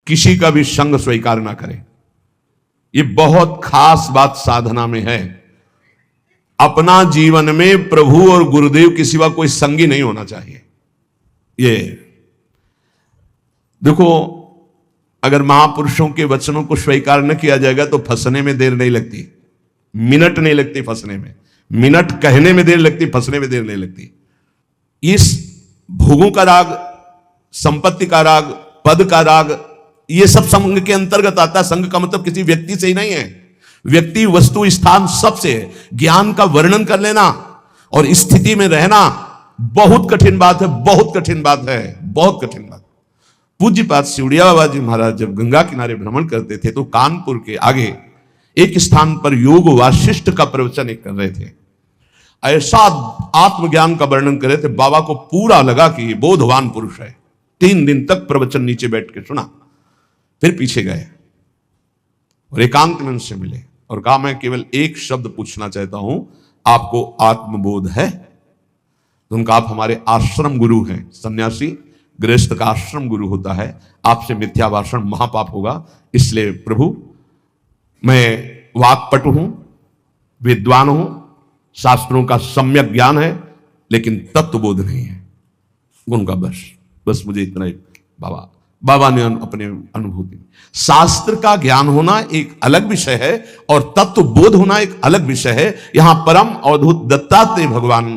किसी का भी संग स्वीकार ना करें। ये बहुत खास बात साधना में है। अपना जीवन में प्रभु और गुरुदेव के सिवा कोई संगी नहीं होना चाहिए। ये देखो, अगर महापुरुषों के वचनों को स्वीकार न किया जाएगा तो फंसने में देर नहीं लगती, मिनट नहीं लगती फंसने में। मिनट कहने में देर लगती, फंसने में देर नहीं लगती। इस भोगों का राग, संपत्ति का राग, पद का राग, ये सब संघ के अंतर्गत आता है। संघ का मतलब किसी व्यक्ति से ही नहीं है, व्यक्ति, वस्तु, स्थान सबसे है। ज्ञान का वर्णन कर लेना और स्थिति में रहना बहुत कठिन बात है, बहुत कठिन बात है, बहुत कठिन बात। पूज्यपाद सिवड़िया बाबा जी महाराज जब गंगा किनारे भ्रमण करते थे तो कानपुर के आगे एक स्थान पर योग वाशिष्ठ का प्रवचन कर रहे थे। ऐसा आत्मज्ञान का वर्णन कर रहे थे, बाबा को पूरा लगा कि ये बोधवान पुरुष है। 3 दिन तक प्रवचन नीचे बैठ के सुना, फिर पीछे गए और एकांत में उनसे मिले और कहा, मैं केवल एक शब्द पूछना चाहता हूं, आपको आत्मबोध है? तो उनका, आप हमारे आश्रम गुरु हैं। सन्यासी गृहस्थ का आश्रम गुरु होता है, आपसे मिथ्या भाषण महापाप होगा, इसलिए प्रभु मैं वाक्पटु हूं, विद्वान हूं, शास्त्रों का सम्यक ज्ञान है, लेकिन तत्वबोध नहीं है। उनका बस मुझे इतना ही। बाबा ने अपने अनुभूति, शास्त्र का ज्ञान होना एक अलग विषय है और तत्वबोध होना एक अलग विषय है। यहां परम अवधूत दत्तात्रेय भगवान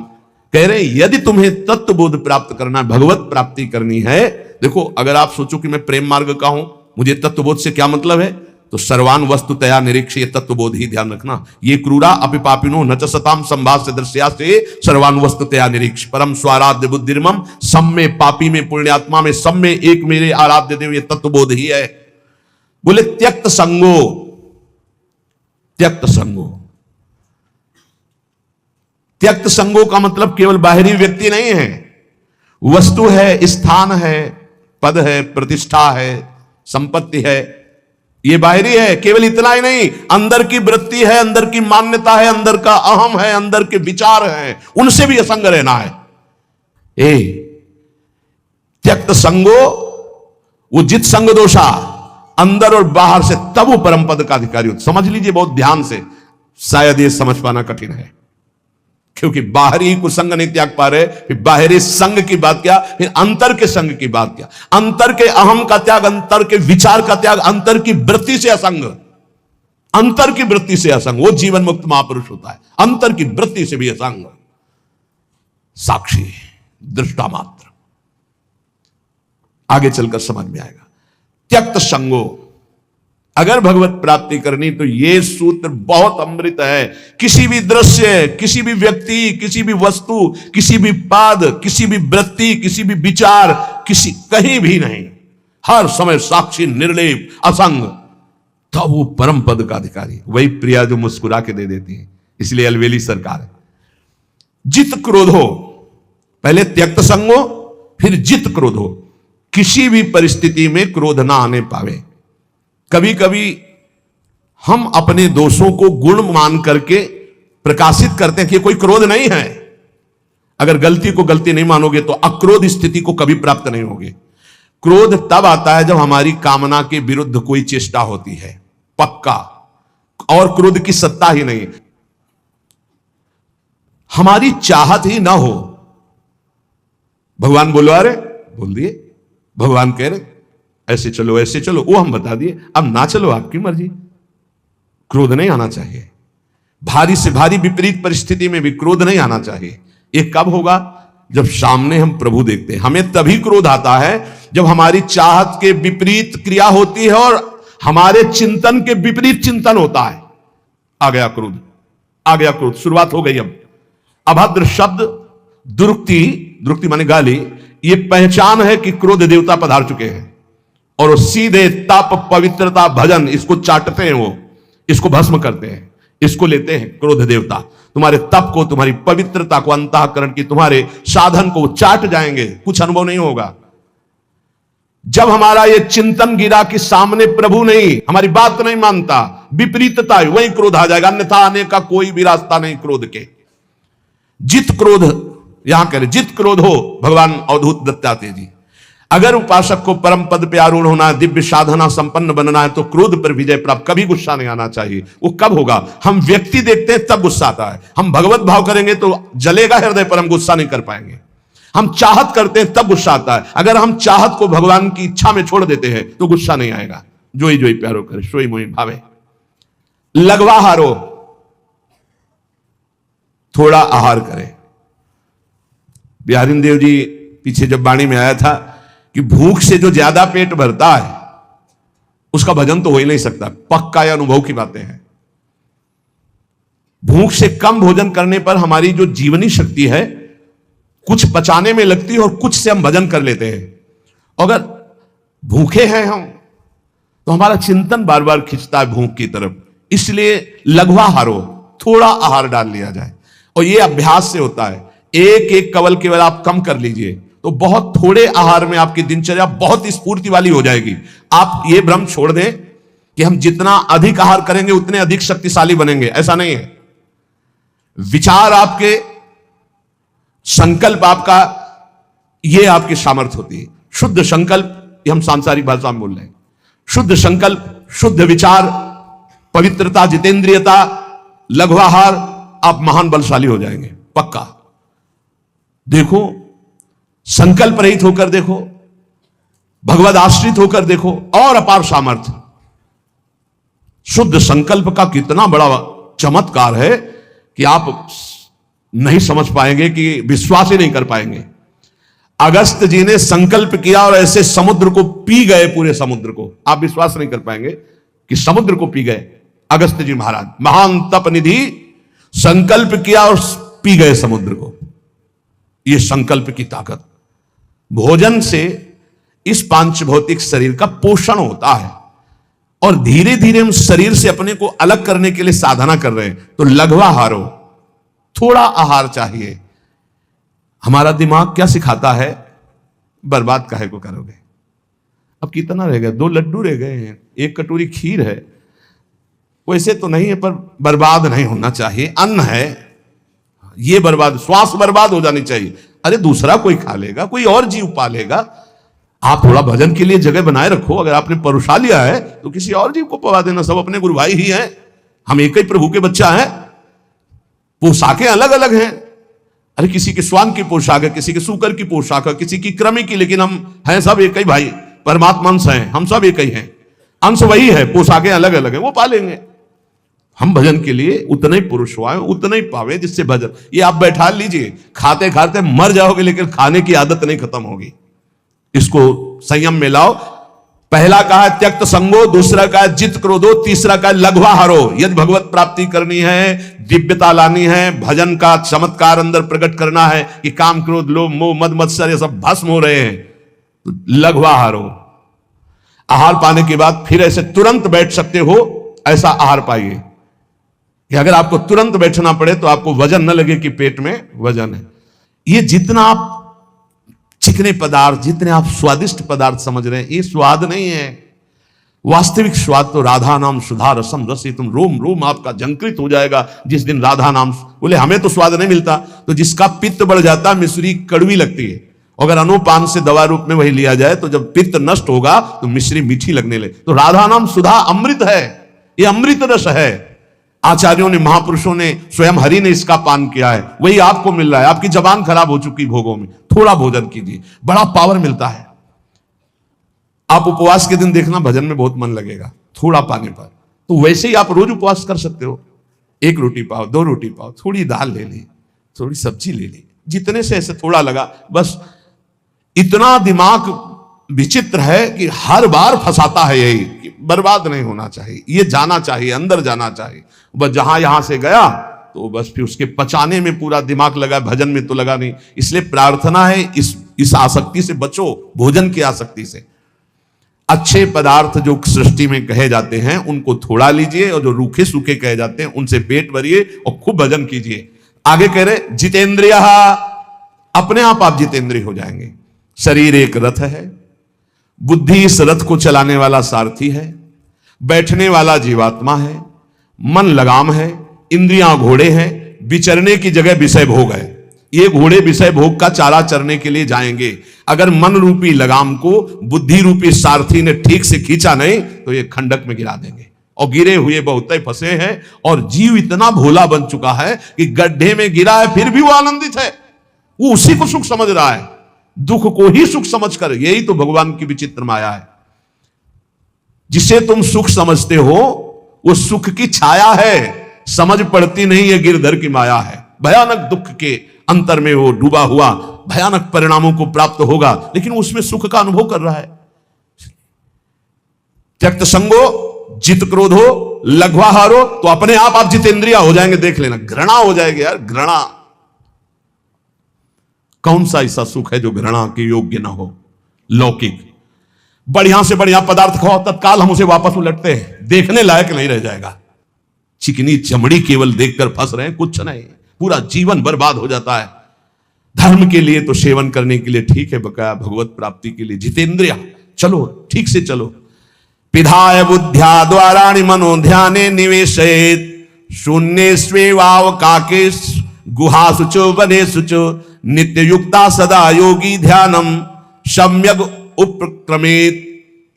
कह रहे हैं, यदि तुम्हें तत्वबोध प्राप्त करना, भगवत प्राप्ति करनी है, देखो, अगर आप सोचो कि मैं प्रेम मार्ग का हूं, मुझे तत्वबोध से क्या मतलब है, तो सर्वान वस्तुतया निरीक्ष, ये तत्वबोध ही ध्यान रखना। ये क्रूरा अपि पापिनो न च सताम संभाष्य दृश्या से सर्वान वस्तुतया निरीक्ष परम स्वाराध्य बुद्धिर्मम, सब में, पापी में, पुण्यात्मा में, सब में एक मेरे आराध्य देव, ये तत्वबोध ही है। बोले त्यक्त संगो, त्यक्त संगो। त्यक्त संगो का मतलब केवल बाहरी व्यक्ति नहीं है, वस्तु है, स्थान है, पद है, प्रतिष्ठा है, संपत्ति है, ये बाहरी है। केवल इतना ही नहीं, अंदर की वृत्ति है, अंदर की मान्यता है, अंदर का अहम है, अंदर के विचार हैं, उनसे भी असंग रहना है। त्यक्त संगो, वो जित संग दोषा, अंदर और बाहर से, तब वो परम पद का अधिकारी हो। समझ लीजिए बहुत ध्यान से, शायद ये समझ पाना कठिन है, क्योंकि बाहरी को संग नहीं त्याग पा रहे, फिर बाहरी संग की बात क्या, फिर अंतर के संग की बात क्या। अंतर के अहम का त्याग, अंतर के विचार का त्याग, अंतर की वृत्ति से असंग, अंतर की वृत्ति से असंग, वो जीवन मुक्त महापुरुष होता है। अंतर की वृत्ति से भी असंग, साक्षी, दृष्टा मात्र। आगे चलकर समझ में आएगा। त्यक्त संगो, अगर भगवत प्राप्ति करनी तो ये सूत्र बहुत अमृत है। किसी भी दृश्य, किसी भी व्यक्ति, किसी भी वस्तु, किसी भी पद, किसी भी वृत्ति, किसी भी विचार, किसी, कहीं भी नहीं, हर समय साक्षी, निर्लेप, असंग, तब वो परम पद का अधिकारी। वही प्रिया जो मुस्कुरा के दे देती है, इसलिए अलवेली सरकार है। जित क्रोधो, पहले त्यक्त संगो, फिर जित क्रोधो। किसी भी परिस्थिति में क्रोध ना आने पावे। कभी कभी हम अपने दोषों को गुण मान करके प्रकाशित करते हैं कि कोई क्रोध नहीं है। अगर गलती को गलती नहीं मानोगे तो अक्रोध स्थिति को कभी प्राप्त नहीं होगे। क्रोध तब आता है जब हमारी कामना के विरुद्ध कोई चेष्टा होती है, पक्का, और क्रोध की सत्ता ही नहीं, हमारी चाहत ही ना हो। भगवान बोलवा रहे, बोल दिए, भगवान कह रहे ऐसे चलो, ऐसे चलो, वो हम बता दिए, अब ना चलो, आपकी मर्जी। क्रोध नहीं आना चाहिए। भारी से भारी विपरीत परिस्थिति में भी क्रोध नहीं आना चाहिए। ये कब होगा? जब सामने हम प्रभु देखते हैं। हमें तभी क्रोध आता है जब हमारी चाहत के विपरीत क्रिया होती है और हमारे चिंतन के विपरीत चिंतन होता है। आ गया क्रोध, आ गया क्रोध, शुरुआत हो गई। अब अभद्र शब्द, दुरुक्ति, दुरुक्ति माने गाली, ये पहचान है कि क्रोध देवता पधार चुके हैं। और वो सीधे तप, पवित्रता, भजन, इसको चाटते हैं, वो इसको भस्म करते हैं, इसको लेते हैं क्रोध देवता। तुम्हारे तप को, तुम्हारी पवित्रता को, अंतःकरण की, तुम्हारे साधन को चाट जाएंगे, कुछ अनुभव नहीं होगा। जब हमारा ये चिंतन गिरा कि सामने प्रभु नहीं, हमारी बात नहीं मानता, विपरीतता, वही क्रोध आ जाएगा, अन्यथा आने का कोई भी रास्ता नहीं क्रोध के। जित क्रोध, यहां कह रहे जित क्रोध हो, भगवान अवधूत दत्तात्रेय जी। अगर उपासक को परम पद पे आरूढ़ होना है, दिव्य साधना संपन्न बनना है, तो क्रोध पर विजय प्राप्त, कभी गुस्सा नहीं आना चाहिए। वो कब होगा? हम व्यक्ति देखते हैं तब गुस्सा आता है। हम भगवत भाव करेंगे तो जलेगा हृदय पर, हम गुस्सा नहीं कर पाएंगे। हम चाहत करते हैं तब गुस्सा आता है। अगर हम चाहत को भगवान की इच्छा में छोड़ देते हैं तो गुस्सा नहीं आएगा। जोई जोई प्यारो करे, सोई मोई भावे। लगवा हारो, थोड़ा आहार करें। बिहारी देव जी पीछे जब वाणी में आया था कि भूख से जो ज्यादा पेट भरता है उसका भजन तो हो ही नहीं सकता। पक्का या अनुभव की बातें हैं। भूख से कम भोजन करने पर हमारी जो जीवनी शक्ति है कुछ पचाने में लगती है और कुछ से हम भजन कर लेते हैं। अगर भूखे हैं हम तो हमारा चिंतन बार बार खिंचता है भूख की तरफ। इसलिए लघवा हारो, थोड़ा आहार डाल लिया जाए। और यह अभ्यास से होता है। एक एक कवल केवल आप कम कर लीजिए तो बहुत थोड़े आहार में आपकी दिनचर्या बहुत स्फूर्ति वाली हो जाएगी। आप ये भ्रम छोड़ दें कि हम जितना अधिक आहार करेंगे उतने अधिक शक्तिशाली बनेंगे, ऐसा नहीं है। विचार आपके, संकल्प आपका, यह आपकी सामर्थ्य होती है। शुद्ध संकल्प, ये हम सांसारिक भाषा में बोल रहे हैं। शुद्ध संकल्प, शुद्ध विचार, पवित्रता, जितेंद्रियता, लघुआहार, आप महान बलशाली हो जाएंगे पक्का। देखो, संकल्प रहित होकर देखो, भगवद आश्रित होकर देखो, और अपार सामर्थ्य। शुद्ध संकल्प का कितना बड़ा चमत्कार है कि आप नहीं समझ पाएंगे, कि विश्वास ही नहीं कर पाएंगे। अगस्त जी ने संकल्प किया और ऐसे समुद्र को पी गए, पूरे समुद्र को। आप विश्वास नहीं कर पाएंगे कि समुद्र को पी गए अगस्त जी महाराज। महान तप निधि, संकल्प किया और पी गए समुद्र को। यह संकल्प की ताकत। भोजन से इस पांच भौतिक शरीर का पोषण होता है और धीरे धीरे हम शरीर से अपने को अलग करने के लिए साधना कर रहे हैं। तो लघवा हारो, थोड़ा आहार चाहिए। हमारा दिमाग क्या सिखाता है? बर्बाद काहे को करोगे। अब कितना रह गया? 2 लड्डू रह गए हैं, 1 कटोरी खीर है। वैसे तो नहीं है पर बर्बाद नहीं होना चाहिए। अन्न है, ये बर्बाद, श्वास बर्बाद हो जानी चाहिए। अरे दूसरा कोई खा लेगा, कोई और जीव पालेगा। आप थोड़ा भजन के लिए जगह बनाए रखो। अगर आपने परुषा लिया है तो किसी और जीव को पवा देना। सब अपने गुरु भाई ही हैं, हम एक ही प्रभु के बच्चा हैं। पोशाकें अलग अलग हैं। अरे किसी के स्वान की पोशाक है, किसी के सूकर की पोशाक है, किसी की क्रमी की, लेकिन हम हैं सब एक ही भाई, परमात्मा अंश हैं, हम सब एक ही हैं। अंश वही है, पोशाकें अलग अलग हैं, वो पालेंगे। हम भजन के लिए उतने ही पुरुष हुआ, उतने ही पावे जिससे भजन। ये आप बैठा लीजिए, खाते खाते मर जाओगे लेकिन खाने की आदत नहीं खत्म होगी। इसको संयम में लाओ। पहला कहा है त्यक्त संगो, दूसरा कहा है जित क्रोधो, तीसरा कहा है लघवा हारो। यदि भगवत प्राप्ति करनी है, दिव्यता लानी है, भजन का चमत्कार अंदर प्रकट करना है कि काम क्रोध लोभ मोह मद मत्सर ये सब भस्म हो रहे हैं, तो लघवा हारो। आहार पाने के बाद फिर ऐसे तुरंत बैठ सकते हो, ऐसा आहार पाइए कि अगर आपको तुरंत बैठना पड़े तो आपको वजन न लगे कि पेट में वजन है। ये जितना आप चिकने पदार्थ, जितने आप स्वादिष्ट पदार्थ समझ रहे हैं, ये स्वाद नहीं है। वास्तविक स्वाद तो राधा नाम सुधा रसम रसी, तुम रोम रोम आपका झंकृत हो जाएगा जिस दिन राधा नाम। बोले हमें तो स्वाद नहीं मिलता, तो जिसका पित्त बढ़ जाता मिश्री कड़वी लगती है। अगर अनुपान से दवा रूप में वही लिया जाए तो जब पित्त नष्ट होगा तो मिश्री मीठी लगने लगे। तो राधा नाम सुधा अमृत है, ये अमृत रस है। आचार्यों ने, महापुरुषों ने, स्वयं हरि ने इसका पान किया है, वही आपको मिल रहा है। आपकी जबान खराब हो चुकी भोगों में, थोड़ा भोजन कीजिए, बड़ा पावर मिलता है। आप उपवास के दिन देखना भजन में बहुत मन लगेगा थोड़ा पाने पर। तो वैसे ही आप रोज उपवास कर सकते हो। 1 रोटी पाओ, 2 रोटी पाओ, थोड़ी दाल ले ली, थोड़ी सब्जी ले ली, जितने से ऐसे थोड़ा लगा बस। इतना दिमाग विचित्र है कि हर बार फंसाता है यही कि बर्बाद नहीं होना चाहिए, ये जाना चाहिए, अंदर जाना चाहिए। बस जहां यहां से गया तो बस फिर उसके पचाने में पूरा दिमाग लगा, भजन में तो लगा नहीं। इसलिए प्रार्थना है इस आसक्ति से बचो, भोजन की आसक्ति से। अच्छे पदार्थ जो सृष्टि में कहे जाते हैं उनको थोड़ा लीजिए, और जो रूखे सूखे कहे जाते हैं उनसे पेट भरिए और खूब भजन कीजिए। आगे कह रहे जितेंद्रिय, अपने आप जितेंद्रिय हो जाएंगे। शरीर एक रथ है, बुद्धि इस रथ को चलाने वाला सारथी है, बैठने वाला जीवात्मा है, मन लगाम है, इंद्रियां घोड़े हैं, विचरने की जगह विषय भोग है। ये घोड़े विषय भोग का चारा चरने के लिए जाएंगे। अगर मन रूपी लगाम को बुद्धि रूपी सारथी ने ठीक से खींचा नहीं तो ये खंडक में गिरा देंगे। और गिरे हुए बहुत फंसे हैं और जीव इतना भोला बन चुका है कि गड्ढे में गिरा है फिर भी वो आनंदित है, वो उसी को सुख समझ रहा है, दुख को ही सुख समझकर। यही तो भगवान की विचित्र माया है। जिसे तुम सुख समझते हो वो सुख की छाया है, समझ पड़ती नहीं है गिरधर की माया है। भयानक दुख के अंतर में वो डूबा हुआ भयानक परिणामों को प्राप्त होगा, लेकिन उसमें सुख का अनुभव कर रहा है। त्यक्त संगो जित क्रोधो लघ्वाहारो, तो अपने आप जितेंद्रिया हो जाएंगे। देख लेना, घृणा हो जाएगी यार, घृणा। कौन सा ऐसा सुख है जो घृणा के योग्य ना हो? लौकिक बढ़िया से बढ़िया पदार्थ खाओ, तत्काल हम उसे वापस उलटते हैं, देखने लायक नहीं रह जाएगा। चिकनी चमड़ी केवल देखकर फंस रहे हैं, कुछ नहीं, पूरा जीवन बर्बाद हो जाता है। धर्म के लिए तो सेवन करने के लिए ठीक है, बकाया भगवत प्राप्ति के लिए जितेंद्रिया चलो, ठीक से चलो। पिधाय बुद्ध्या द्वाराणि मनो ध्याने निवेशयेत् शून्ये स्वेवावकाकेश गुहासुचो वनेसुचो नित्य युक्ता सदा योगी ध्यानम सम्यक उपक्रमेत।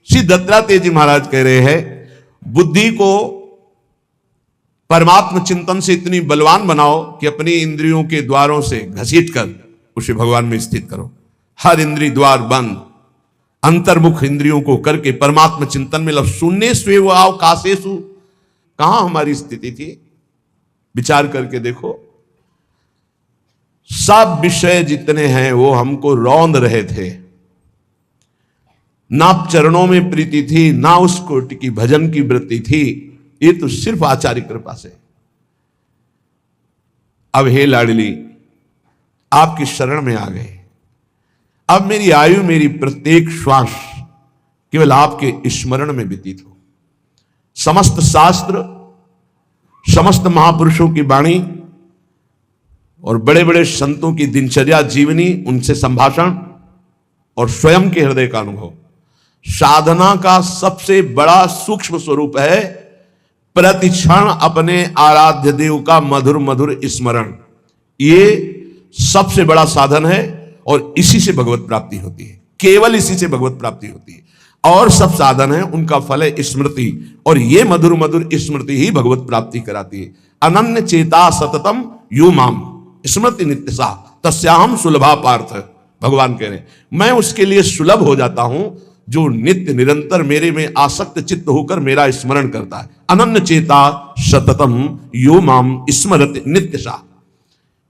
श्री दत्तात्रेय जी महाराज कह रहे हैं, बुद्धि को परमात्म चिंतन से इतनी बलवान बनाओ कि अपनी इंद्रियों के द्वारों से घसीट कर उसे भगवान में स्थित करो। हर इंद्रिय द्वार बंद, अंतर्मुख इंद्रियों को करके परमात्म चिंतन में शून्य स्वेव अवकाशेषु। कहां हमारी स्थिति थी? विचार करके देखो, सब विषय जितने हैं वो हमको रौंद रहे थे। ना चरणों में प्रीति थी, ना उस कोटि की भजन की वृत्ति थी। ये तो सिर्फ आचार्य कृपा से। अब हे लाडली, आपकी शरण में आ गए। अब मेरी आयु, मेरी प्रत्येक श्वास केवल आपके स्मरण में व्यतीत हो। समस्त शास्त्र, समस्त महापुरुषों की वाणी और बड़े बड़े संतों की दिनचर्या जीवनी, उनसे संभाषण और स्वयं के हृदय का अनुभव, साधना का सबसे बड़ा सूक्ष्म स्वरूप है प्रतिक्षण अपने आराध्य देव का मधुर मधुर स्मरण। ये सबसे बड़ा साधन है और इसी से भगवत प्राप्ति होती है, केवल इसी से भगवत प्राप्ति होती है। और सब साधन है, उनका फल है स्मृति, और ये मधुर मधुर स्मृति ही भगवत प्राप्ति कराती है। अनन्य चेता सततम यो माम स्मृति नित्यसा तस्याहम सुलभा पार्थ। भगवान कह रहे मैं उसके लिए सुलभ हो जाता हूं जो नित्य निरंतर मेरे में आसक्त चित्त होकर मेरा स्मरण करता है। अनन्य चेता सततम यो माम स्मरति नित्यसा।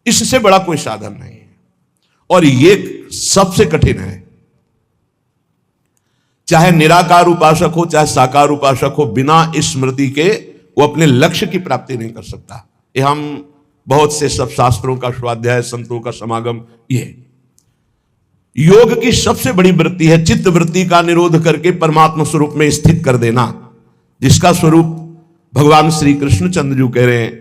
इससे बड़ा कोई साधन नहीं है और ये सबसे कठिन है। चाहे निराकार उपासक हो, चाहे साकार उपासक हो, बिना स्मृति के वो अपने लक्ष्य की प्राप्ति नहीं कर सकता। ये हम बहुत से सब शास्त्रों का स्वाध्याय, संतों का समागम, ये योग की सबसे बड़ी वृत्ति है चित्त वृत्ति का निरोध करके परमात्मा स्वरूप में स्थित कर देना, जिसका स्वरूप भगवान श्री कृष्णचंद्र जी कह रहे हैं,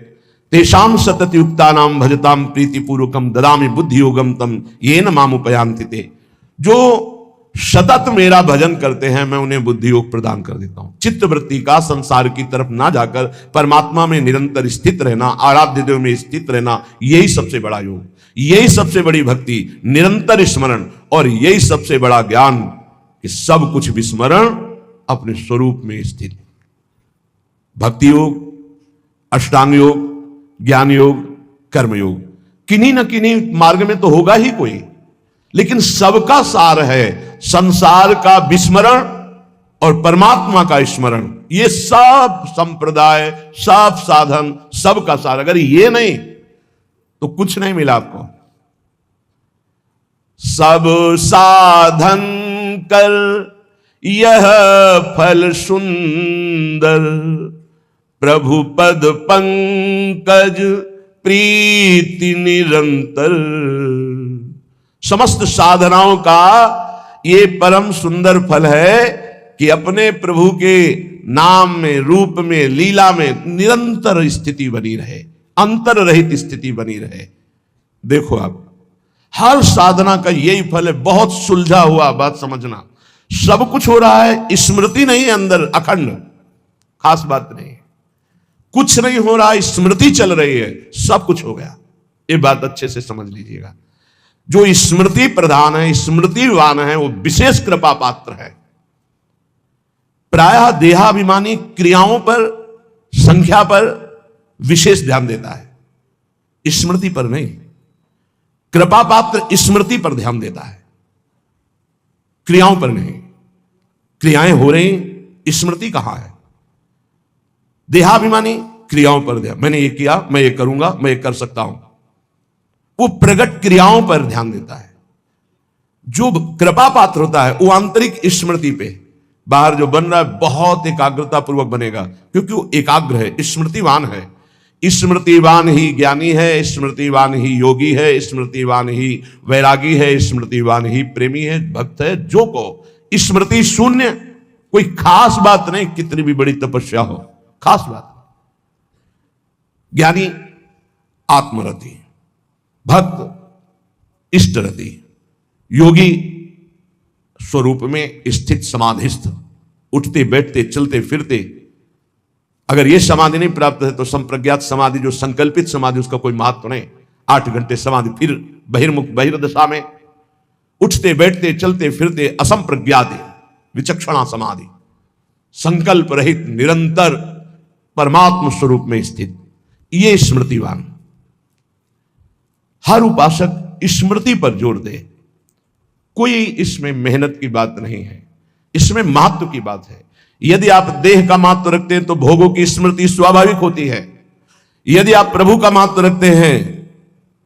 तेषाम सतत युक्ता नाम भजताम प्रीति पूर्वकम ददामि बुद्धि योगम तम येन माम उपयान्ति ते। जो सतत मेरा भजन करते हैं मैं उन्हें बुद्धि योग प्रदान कर देता हूं। चित्त वृत्ति का संसार की तरफ ना जाकर परमात्मा में निरंतर स्थित रहना, आराध्य देव में स्थित रहना, यही सबसे बड़ा योग, यही सबसे बड़ी भक्ति, निरंतर स्मरण, और यही सबसे बड़ा ज्ञान कि सब कुछ विस्मरण अपने स्वरूप में स्थित। भक्ति योग, अष्टांग योग, ज्ञान योग, कर्म योग, किन्हीं न किन्हीं मार्ग में तो होगा ही कोई, लेकिन सबका सार है संसार का विस्मरण और परमात्मा का स्मरण। ये सब संप्रदाय, सब साधन, सबका सार। अगर ये नहीं तो कुछ नहीं मिला आपको। सब साधन कर यह फल सुंदर, प्रभु पद पंकज प्रीति निरंतर। समस्त साधनाओं का ये परम सुंदर फल है कि अपने प्रभु के नाम में, रूप में, लीला में निरंतर स्थिति बनी रहे, अंतर रहित स्थिति बनी रहे। देखो आप, हर साधना का यही फल है। बहुत सुलझा हुआ बात समझना, सब कुछ हो रहा है, स्मृति नहीं है अंदर अखंड, खास बात नहीं, कुछ नहीं हो रहा है, स्मृति चल रही है, सब कुछ हो गया। ये बात अच्छे से समझ लीजिएगा। जो स्मृति प्रधान है, स्मृतिवान है, वो विशेष कृपा पात्र है। प्रायः देहाभिमानी क्रियाओं पर, संख्या पर विशेष ध्यान देता है, स्मृति पर नहीं। कृपा पात्र स्मृति पर ध्यान देता है, क्रियाओं पर नहीं। क्रियाएं हो रही, स्मृति कहां है? देहाभिमानी क्रियाओं पर ध्यान, मैंने ये किया, मैं ये करूंगा, मैं ये कर सकता हूं, वो प्रकट क्रियाओं पर ध्यान देता है। जो कृपा पात्र होता है वो आंतरिक स्मृति पे, बाहर जो बन रहा है बहुत एकाग्रता पूर्वक बनेगा, क्योंकि वो एकाग्र है, स्मृतिवान है। स्मृतिवान ही ज्ञानी है, स्मृतिवान ही योगी है, स्मृतिवान ही वैरागी है, स्मृतिवान ही प्रेमी है, भक्त है। जो को स्मृति शून्य, कोई खास बात नहीं, कितनी भी बड़ी तपस्या हो, खास बात। ज्ञानी आत्मरति, भक्त इष्टरति, योगी स्वरूप में स्थित समाधिस्थ, उठते बैठते चलते फिरते। अगर यह समाधि नहीं प्राप्त है तो संप्रज्ञात समाधि, जो संकल्पित समाधि, उसका कोई महत्व नहीं। 8 घंटे समाधि, फिर बहिर्मुख बहिर्दशा में उठते बैठते चलते फिरते असंप्रज्ञात विचक्षणा समाधि, संकल्प रहित निरंतर परमात्म स्वरूप में स्थित, ये स्मृतिवान। हर उपासक स्मृति पर जोर दे। कोई इसमें मेहनत की बात नहीं है, इसमें महत्व की बात है। यदि आप देह का महत्व रखते हैं तो भोगों की स्मृति स्वाभाविक होती है। यदि आप प्रभु का महत्व रखते हैं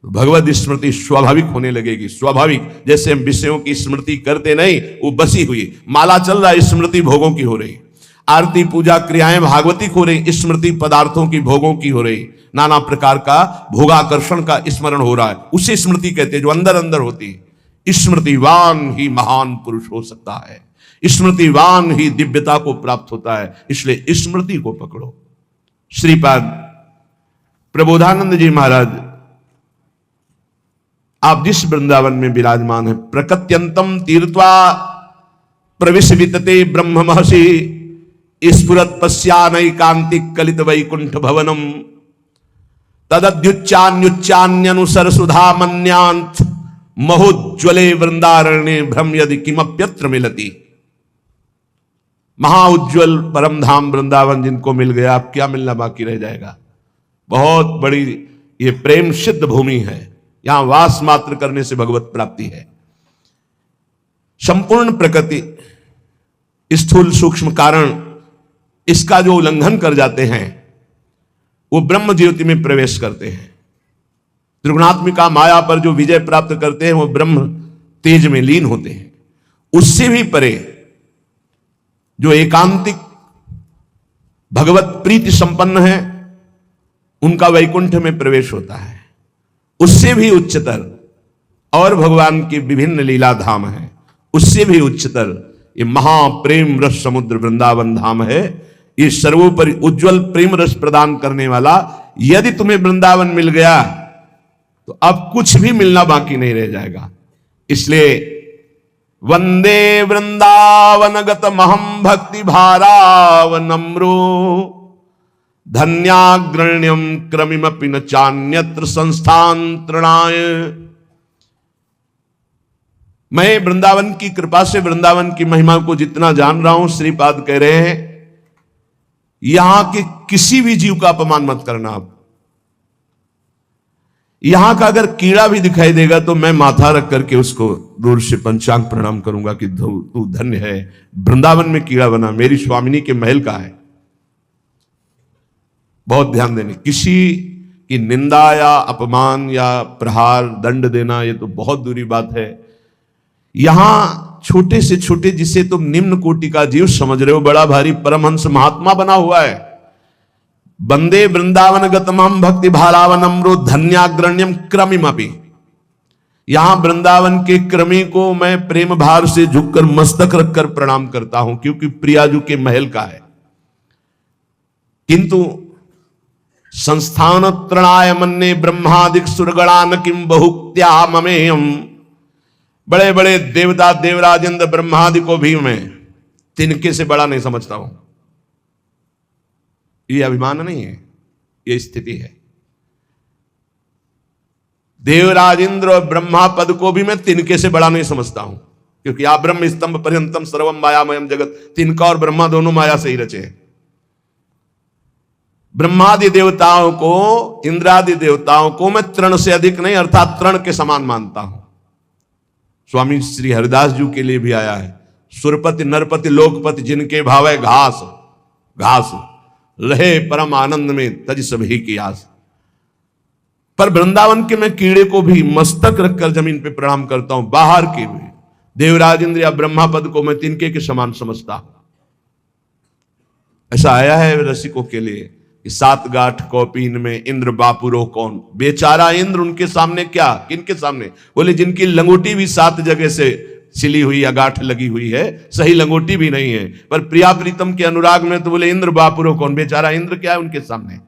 तो भगवत स्मृति स्वाभाविक होने लगेगी। स्वाभाविक, जैसे हम विषयों की स्मृति करते नहीं, वो बसी हुई। माला चल रहा है, स्मृति भोगों की हो रही। आरती पूजा क्रियाएं भागवतिक हो रही, स्मृति पदार्थों की भोगों की हो रही। नाना प्रकार का भोगाकर्षण का स्मरण हो रहा है, उसे स्मृति कहते हैं, जो अंदर अंदर होती है। स्मृतिवान ही महान पुरुष हो सकता है, स्मृतिवान ही दिव्यता को प्राप्त होता है। इसलिए स्मृति को पकड़ो। श्रीपाद प्रबोधानंद जी महाराज, आप जिस वृंदावन में विराजमान है, प्रकत्यंतम तीर्थवा प्रविश वितते ब्रह्म महर्षि स्फुरत पश्यानैकांतिक कलित वैकुंठ भवनम तदद्युच्चान्युच्चान्यनुसर सुधा मन्यांत महोज्वले वृंदारण्ये भ्रम यदि किमप्यत्र मिलती। महाउज्ज्वल परम धाम वृंदावन जिनको मिल गया, अब क्या मिलना बाकी रह जाएगा। बहुत बड़ी ये प्रेम सिद्ध भूमि है, यहां वास मात्र करने से भगवत प्राप्ति है। संपूर्ण प्रकृति स्थूल सूक्ष्म कारण इसका जो उल्लंघन कर जाते हैं वो ब्रह्म ज्योति में प्रवेश करते हैं। त्रिगुणात्मिका माया पर जो विजय प्राप्त करते हैं वो ब्रह्म तेज में लीन होते हैं। उससे भी परे जो एकांतिक भगवत प्रीति संपन्न है उनका वैकुंठ में प्रवेश होता है। उससे भी उच्चतर और भगवान की विभिन्न लीला धाम है, उससे भी उच्चतर ये महाप्रेम रस समुद्र वृंदावन धाम है। ये सर्वोपरि उज्जवल प्रेम रस प्रदान करने वाला। यदि तुम्हें वृंदावन मिल गया तो अब कुछ भी मिलना बाकी नहीं रह जाएगा। इसलिए वंदे वृंदावनगत महम भक्ति भारावनम्रो धन्याग्रण्यम क्रमिमपि न चान्यत्र संस्थांतरणाय। मैं वृंदावन की कृपा से वृंदावन की महिमा को जितना जान रहा हूं, श्रीपाद कह रहे हैं यहां के किसी भी जीव का अपमान मत करना। आप यहां का अगर कीड़ा भी दिखाई देगा तो मैं माथा रख करके उसको दूर से पंचांग प्रणाम करूंगा कि तू धन्य है, वृंदावन में कीड़ा बना, मेरी स्वामिनी के महल का है। बहुत ध्यान देने, किसी की निंदा या अपमान या प्रहार दंड देना ये तो बहुत दूरी बात है। यहां छोटे से छोटे जिसे तुम निम्न कोटि का जीव समझ रहे हो, बड़ा भारी परमहंस महात्मा बना हुआ है। वंदे वृंदावन गतमम भक्ति भारावनम्रो धन्याग्रण्यम क्रमिमपि। यहां वृंदावन के क्रमी को मैं प्रेम भार से झुककर मस्तक रखकर प्रणाम करता हूं, क्योंकि प्रियाजू के महल का है। किंतु संस्थान त्रणाय मन्ने ब्रह्मादिक सुरगणान किम बहुक्त्या ममेयम। बड़े बड़े देवता देवराजेंद्र ब्रह्मादि को भी मैं तिनके से बड़ा नहीं समझता हूं। ये अभिमान नहीं है, ये स्थिति है। देवराज इंद्र और ब्रह्मा पद को भी मैं तिनके से बड़ा नहीं समझता हूं, क्योंकि आप ब्रह्म स्तंभ पर्यंतम सर्वम मायामयम जगत, तिनका और ब्रह्मा दोनों माया से ही रचे हैं। ब्रह्मादि देवताओं को, इंद्रादि देवताओं को मैं तृण से अधिक नहीं अर्थात तृण के समान मानता हूं। स्वामी श्री हरिदास जी के लिए भी आया है, सुरपति नरपति लोकपति जिनके भावे घास घास रहे परम आनंद में तज सभी की आस। पर वृंदावन के मैं कीड़े को भी मस्तक रखकर जमीन पे प्रणाम करता हूं, बाहर के भी देवराज इंद्र या ब्रह्मा पद को मैं तिनके के समान समझता हूं। ऐसा आया है रसिकों के लिए कि 7 गांठ कौपीन में इंद्र बापुरो कौन, बेचारा इंद्र उनके सामने क्या, किनके सामने, बोले जिनकी लंगोटी भी 7 जगह से सिली हुई या गांठ लगी हुई है, सही लंगोटी भी नहीं है, पर प्रिया प्रीतम के अनुराग में तो बोले इंद्र बापुरो कौन, बेचारा इंद्र क्या है उनके सामने।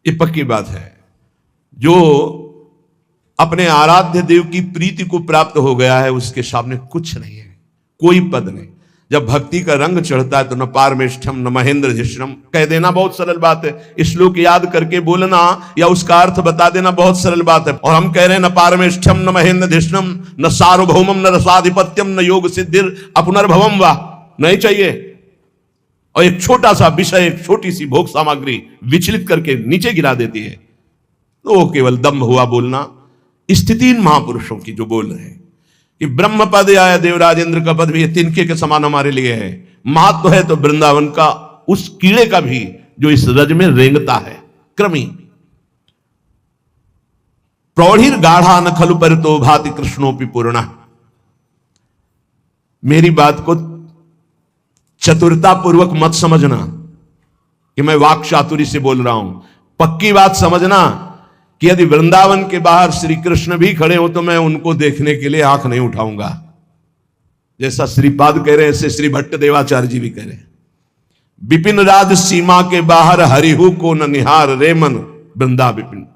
ये पक्की बात है। जो अपने आराध्य देव की प्रीति को प्राप्त हो गया है उसके सामने कुछ नहीं है, कोई पद नहीं। जब भक्ति का रंग चढ़ता है तो न पारमेष्ठम न महेंद्र धिष्णम कह देना बहुत सरल बात है, श्लोक याद करके बोलना या उसका अर्थ बता देना बहुत सरल बात है। और हम कह रहे हैं न पारमेष्ठम न महेंद्र धिष्णम न सार्वभौमम न रसाधिपत्यम न योग सिद्धिर अपनर्भवम वा, नहीं चाहिए। और एक छोटा सा विषय, एक छोटी सी भोग सामग्री विचलित करके नीचे गिरा देती है, तो वो केवल दम्भ हुआ बोलना। स्थितिहीन महापुरुषों की जो बोल रहे हैं कि ब्रह्म पद या देवराज इंद्र का पद भी ये तिनके के समान हमारे लिए है, महत्व है तो वृंदावन का उस कीड़े का भी जो इस रज में रेंगता है। क्रमी प्रौढ़िर गाढ़ा न खलु परितो भाति कृष्णोपि पूर्णा। मेरी बात को चतुरता पूर्वक मत समझना कि मैं वाक चातुरी से बोल रहा हूं, पक्की बात समझना कि यदि वृंदावन के बाहर श्री कृष्ण भी खड़े हो तो मैं उनको देखने के लिए आंख नहीं उठाऊंगा। जैसा श्रीपाद कह रहे हैं ऐसे श्री भट्ट देवाचार्य जी भी कह रहे हैं, विपिन राज सीमा के बाहर हरिहु को न निहार रे मन वृंदा विपिन।